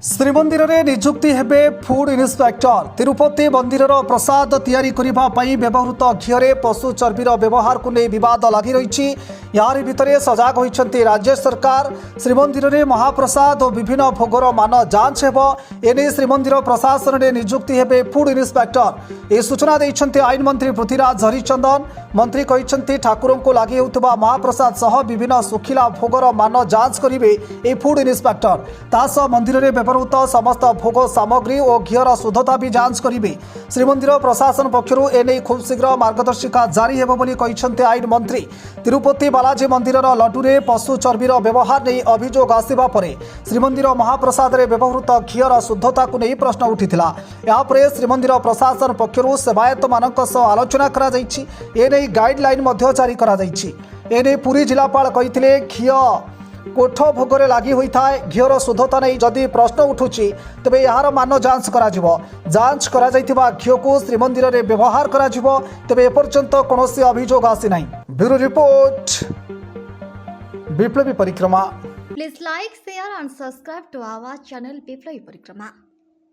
श्रीमंदिर में निजुक्ति हेबे food inspector. Tirupati मंदिर प्रसाद तैयारी करबा पई व्यवहृत घीरे पशु चर्बीर व्यवहार को नहीं बद लगी रही। यार भितर सजग होइछन्ति राज्य सरकार। श्रीमंदिर में महाप्रसाद और विभिन्न भोगर मान जांच हेब। एने श्रीमंदिर प्रशासन में निजुक्ति हेबे फूड इन्स्पेक्टर। ए सूचना दैछन्ति आईन मंत्री पृथ्वीराज हरिचंदन। मंत्री कहिछन्ति ठाकुरों को लागि हेउतबा महाप्रसाद सह विभिन्न सुखिला भोगर मान जांच करिवे ए फूड इन्स्पेक्टर। तासह मंदिर में व्यवहृत समस्त भोग सामग्री और घीर शुद्धता भी जांच करिवे। श्रीमंदिर प्रशासन पक्षरु एने खूब शीघ्र मार्गदर्शिका जारी हेब बोली कहिछन्ति आईन मंत्री। तिरुपति बालाजी मंदिर लड्डुरे पशु चर्बीर व्यवहार नहीं अभियोग आसिबा परे श्रीमंदिर महाप्रसाद रे व्यवहृत घीर शुद्धता को नहीं प्रश्न उठिथिला। यापरे श्रीमंदिर प्रशासन पक्षरु सेवायत मानक सह आलोचना करा जाइछि। एने गाइडलाइन मध्य जारी करा जाइछि। एने पुरी जिलापाल कहिथिले घी कोठ भोगरे लगी होता है। घीर शुद्धता नहीं जदि प्रश्न उठुची तेबे यार मान जांच करा जिवो। जांच करा जाइथिबा घी को श्रीमंदिर रे व्यवहार करा जिवो। तेबे एपर्यंत कोनोसी अभियोग आसी नाही। ब्यूरो रिपोर्ट विप्लवी परिक्रमा। Please like, share and subscribe to our channel Biploi Parikrama.